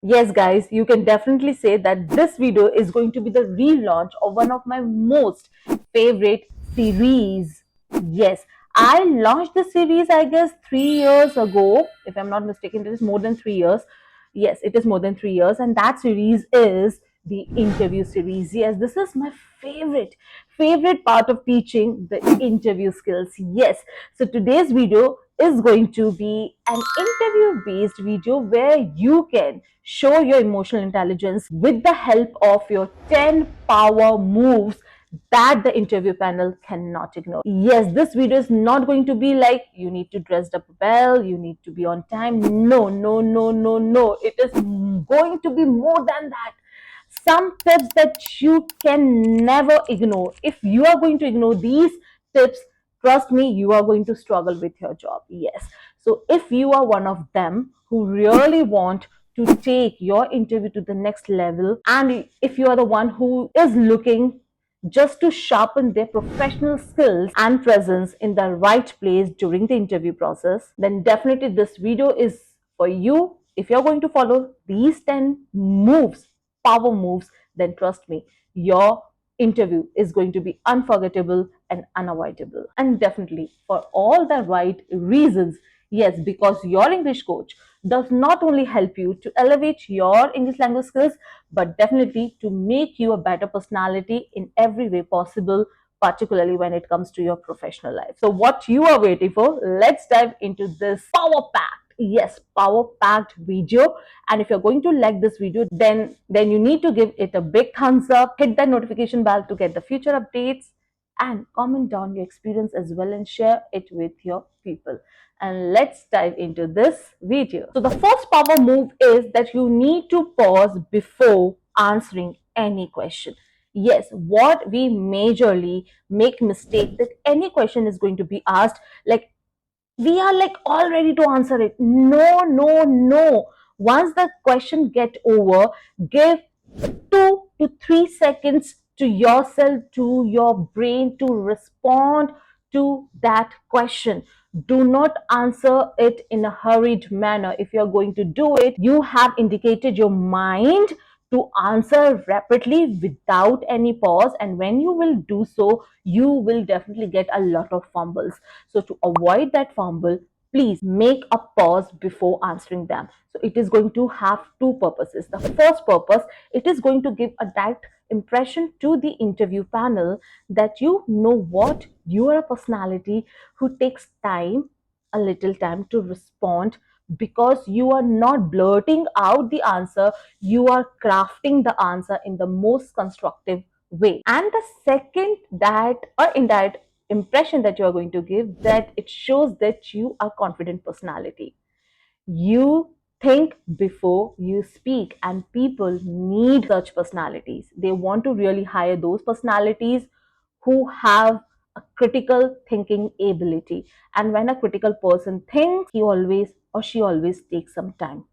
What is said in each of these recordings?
Yes, guys, you can definitely say that this video is going to be the relaunch of one of my most favorite series. Yes, I launched the series, I guess, 3 years ago. If I'm not mistaken, it is more than 3 years. Yes, it is more than 3 years, and that series is the interview series. Yes, this is my favorite part of teaching the interview skills. Yes, so today's video is going to be an interview based video where you can show your emotional intelligence with the help of your 10 power moves that the interview panel cannot ignore. Yes, this video is not going to be like you need to dress up well, you need to be on time. No, no, no, no, no. It is going to be more than that. Some tips that you can never ignore. If you are going to ignore these tips, trust me, you are going to struggle with your job. Yes. So if you are one of them who really want to take your interview to the next level, and if you are the one who is looking just to sharpen their professional skills and presence in the right place during the interview process, then definitely this video is for you. If you're going to follow these 10 moves, power moves, then trust me, your interview is going to be unforgettable and unavoidable. And definitely for all the right reasons. Yes, because your English coach does not only help you to elevate your English language skills, but definitely to make you a better personality in every way possible, particularly when it comes to your professional life. So, what you are waiting for, let's dive into this power packed, yes, power packed video. And if you're going to like this video, then you need to give it a big thumbs up, hit that notification bell to get the future updates, and comment down your experience as well and share it with your people. And let's dive into this video. So the first power move is that you need to pause before answering any question. Yes, what we majorly make mistake that any question is going to be asked, like we are like all ready to answer it. No, no, no. Once the question get over, give 2 to 3 seconds to yourself, to your brain to respond to that question. Do not answer it in a hurried manner. If you're going to do it, you have indicated your mind to answer rapidly without any pause. And when you will do so, you will definitely get a lot of fumbles. So, to avoid that fumble, please make a pause before answering them. So, it is going to have two purposes. The first purpose, it is going to give a direct impression to the interview panel that you know what, you are a personality who takes time, a little time to respond, because you are not blurting out the answer, you are crafting the answer in the most constructive way. And the second, that or indirect impression that you are going to give, that it shows that you are confident personality. You think before you speak, and people need such personalities. They want to really hire those personalities who have a critical thinking ability. And when a critical person thinks, he always or she always takes some time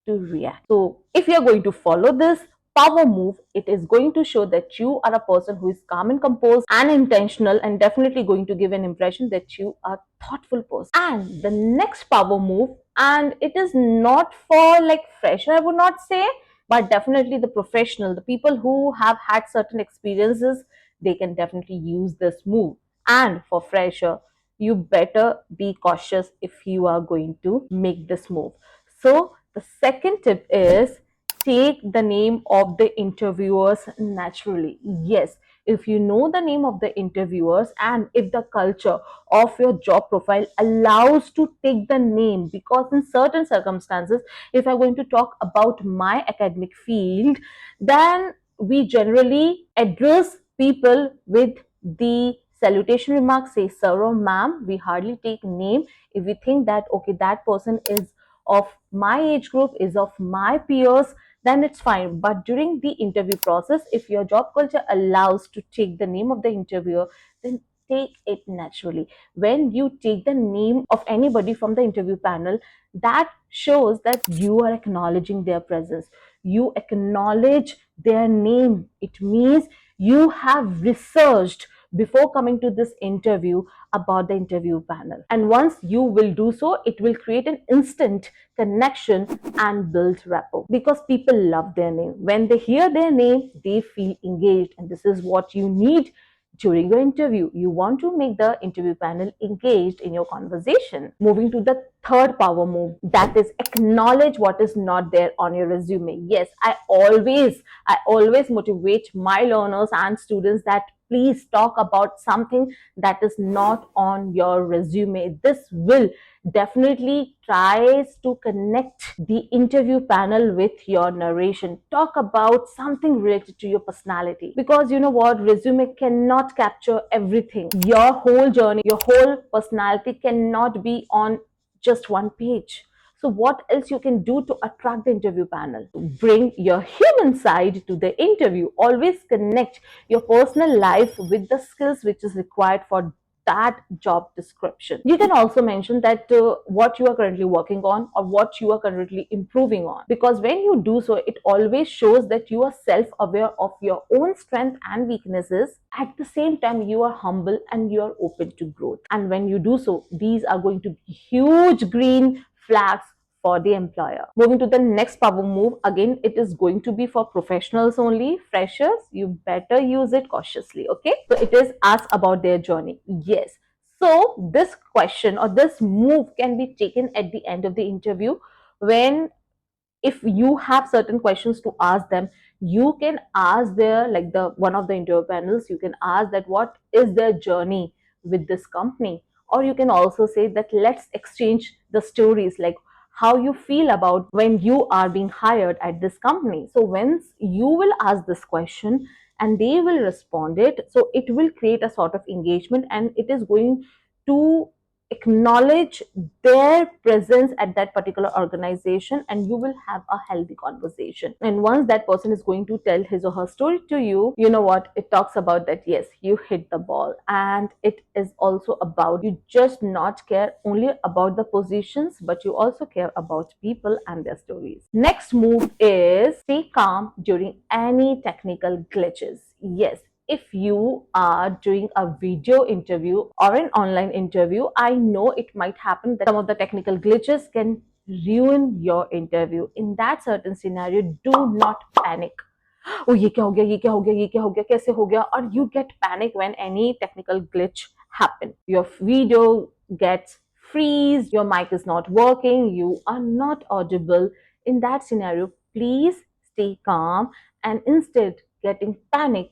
to react. So, if you're going to follow this power move, it is going to show that you are a person who is calm and composed and intentional, and definitely going to give an impression that you are a thoughtful person. And the next power move, and it is not for like fresher, I would not say, but definitely the professional, the people who have had certain experiences, they can definitely use this move. And for fresher, you better be cautious if you are going to make this move. So the second tip is take the name of the interviewers naturally. Yes, if you know the name of the interviewers, and if the culture of your job profile allows to take the name, because in certain circumstances, if I'm going to talk about my academic field, then we generally address people with the salutation remarks, say sir or ma'am. We hardly take name if we think that okay, that person is of my age group, is of my peers, then it's fine. But during the interview process, if your job culture allows to take the name of the interviewer, then take it naturally. When you take the name of anybody from the interview panel, that shows that you are acknowledging their presence, you acknowledge their name. It means you have researched before coming to this interview about the interview panel. And once you will do so, it will create an instant connection and build rapport, because people love their name. When they hear their name, they feel engaged, and this is what you need during your interview. You want to make the interview panel engaged in your conversation. Moving to the third power move, that is acknowledge what is not there on your resume. Yes, I always motivate my learners and students that please talk about something that is not on your resume. This will definitely tries to connect the interview panel with your narration. Talk about something related to your personality, because you know what, resume cannot capture everything. Your whole journey, your whole personality cannot be on just one page. So what else you can do to attract the interview panel? Bring your human side to the interview. Always connect your personal life with the skills which is required for that job description. You can also mention that what you are currently working on or what you are currently improving on, because when you do so, it always shows that you are self-aware of your own strength and weaknesses. At the same time, you are humble and you are open to growth. And when you do so, these are going to be huge green flags for the employer. Moving to the next power move, again, it is going to be for professionals only. Freshers, you better use it cautiously, okay? So it is ask about their journey. Yes. So this question or this move can be taken at the end of the interview, when if you have certain questions to ask them, you can ask their, like the one of the interview panels, you can ask that what is their journey with this company. Or you can also say that let's exchange the stories, like how you feel about when you are being hired at this company. So once you will ask this question and they will respond it, so it will create a sort of engagement, and it is going to acknowledge their presence at that particular organization, and you will have a healthy conversation. And once that person is going to tell his or her story to you, you know what, it talks about that yes, you hit the ball. And it is also about you just not care only about the positions, but you also care about people and their stories. Next move is stay calm during any technical glitches. Yes, if you are doing a video interview or an online interview, I know it might happen that some of the technical glitches can ruin your interview. In that certain scenario, do not panic. Oh, ये क्या हो गया, ये क्या हो गया, ये क्या हो गया, कैसे हो गया? Or you get panic when any technical glitch happen. Your video gets freeze, your mic is not working, you are not audible. In that scenario, please stay calm, and instead getting panic,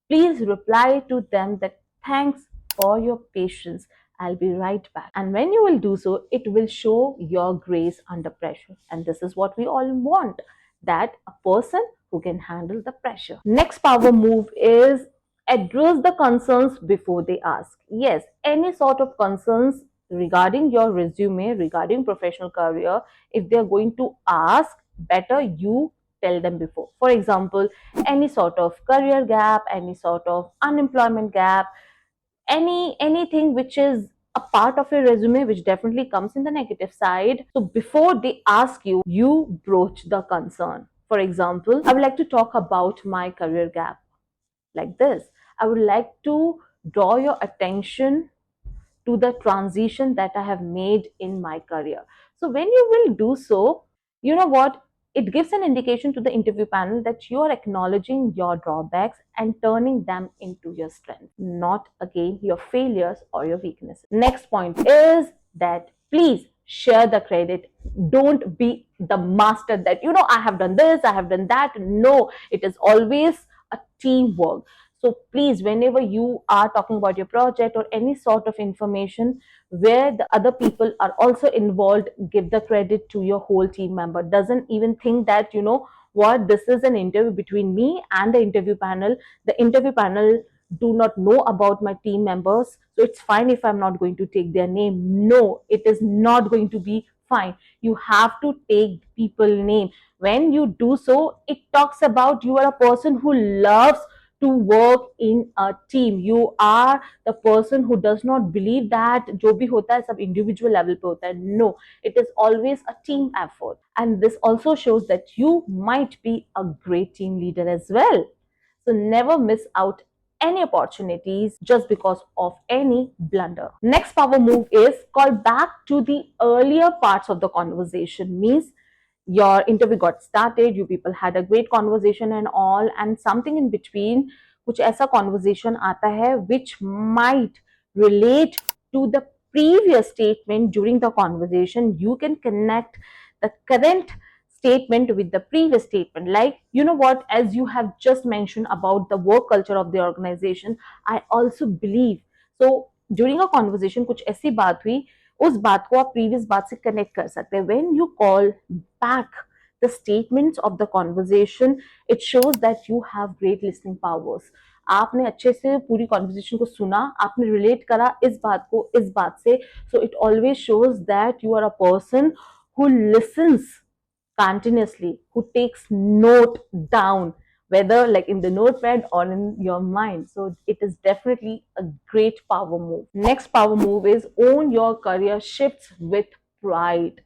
please reply to them that thanks for your patience. I'll be right back. And when you will do so, it will show your grace under pressure. And this is what we all want, that a person who can handle the pressure. Next power move is address the concerns before they ask. Yes, any sort of concerns regarding your resume, regarding professional career, if they're going to ask, better you tell them before. For example, any sort of career gap, any sort of unemployment gap, anything which is a part of your resume which definitely comes in the negative side. So before they ask you, you broach the concern. For example, I would like to talk about my career gap like this. I would like to draw your attention to the transition that I have made in my career. So when you will do so, you know what? It gives an indication to the interview panel that you are acknowledging your drawbacks and turning them into your strength, not again your failures or your weaknesses. Next point is that please share the credit. Don't be the master that, you know, I have done this, I have done that. No, it is always a teamwork. So please, whenever you are talking about your project or any sort of information where the other people are also involved, give the credit to your whole team member. Doesn't even think that, you know what, this is an interview between me and the interview panel. The interview panel do not know about my team members. So it's fine if I'm not going to take their name. No, it is not going to be fine. You have to take people name. When you do so, it talks about you are a person who loves to work in a team. You are the person who does not believe that जो भी होता है सब individual level पे होता है. No, it is always a team effort. And this also shows that you might be a great team leader as well. So never miss out any opportunities just because of any blunder. Next power move is call back to the earlier parts of the conversation. Means your interview got started, you people had a great conversation and all, and something in between कुछ ऐसा conversation आता है which might relate to the previous statement during the conversation. You can connect the current statement with the previous statement. Like, you know what, as you have just mentioned about the work culture of the organization, I also believe so. During a conversation कुछ ऐसी बात हुई, उस बात को आप previous बात से कनेक्ट कर सकते हैं. When you call back the statements of the conversation, it shows that you have great listening powers. आपने अच्छे से पूरी कॉन्वर्जेशन को सुना, आपने रिलेट करा इस बात को इस बात से. So it always shows that you are a person who listens continuously, who takes note down, whether like in the notepad or in your mind. So it is definitely a great power move. Next power move is own your career shifts with pride.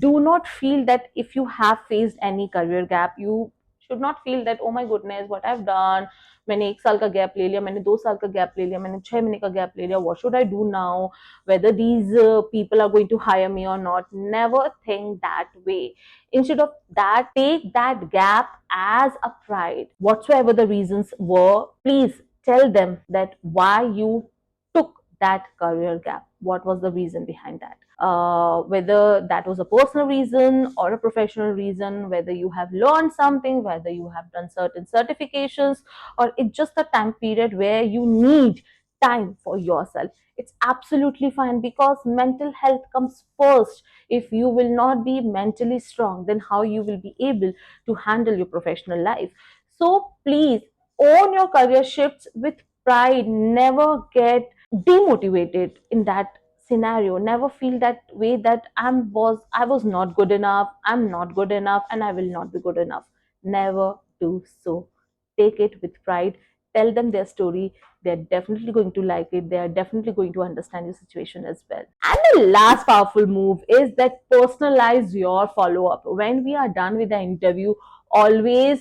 Do not feel that if you have faced any career gap, you should not feel that oh my goodness what I've done. मैंने 1 साल का gap ले लिया, मैंने 2 साल का gap ले लिया, मैंने 6 महीने का गैप ले लिया, what should I do now, whether these people are going to hire me or not. Never think that way. Instead of that, take that gap as a pride. Whatsoever the reasons were, please tell them that why you took that career gap. What was the reason behind that? Whether that was a personal reason or a professional reason, whether you have learned something, whether you have done certain certifications, or it's just a time period where you need time for yourself. It's absolutely fine, because mental health comes first. If you will not be mentally strong, then how you will be able to handle your professional life? So please own your career shifts with pride. Never get demotivated in that scenario. Never feel that way that I was not good enough, I'm not good enough, and I will not be good enough. Never do so. Take it with pride. Tell them their story. They're definitely going to like it. They are definitely going to understand your situation as well. And the last powerful move is that personalize your follow up. When we are done with the interview, always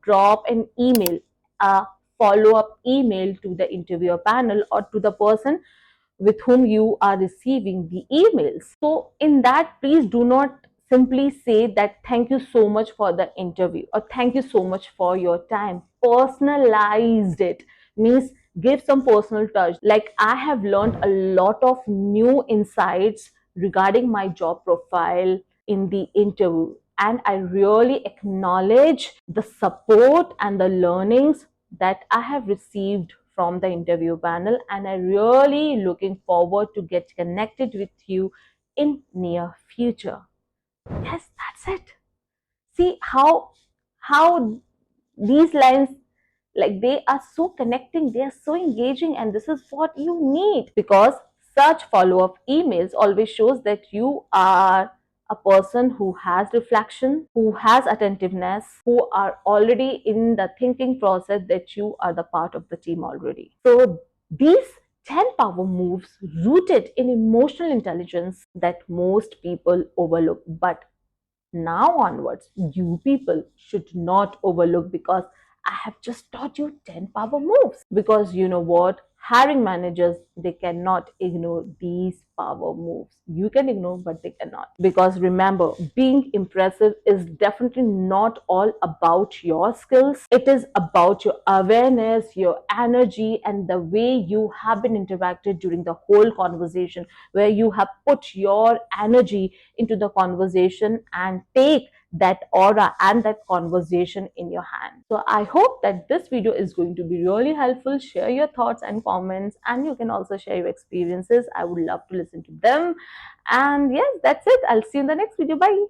drop an email, a follow up email to the interviewer panel or to the person with whom you are receiving the emails. So, in that, please do not simply say that thank you so much for the interview or thank you so much for your time. Personalized it means give some personal touch. Like, I have learned a lot of new insights regarding my job profile in the interview, and I really acknowledge the support and the learnings that I have received from the interview panel, and I really looking forward to get connected with you in near future. Yes, that's it. See how these lines, like, they are so connecting, they are so engaging, and this is what you need, because such follow-up emails always shows that you are a person who has reflection, who has attentiveness, who are already in the thinking process, that you are the part of the team already. So these 10 power moves rooted in emotional intelligence that most people overlook, but now onwards, you people should not overlook, because I have just taught you 10 power moves. Because you know what? Hiring managers, they cannot ignore these power moves. You can ignore, but they cannot. Because remember, being impressive is definitely not all about your skills. It is about your awareness, your energy, and the way you have been interacted during the whole conversation, where you have put your energy into the conversation and take that aura and that conversation in your hand. So I hope that this video is going to be really helpful. Share your thoughts and comments, and you can also share your experiences. I would love to listen to them. And yes, that's it. I'll see you in the next video. Bye.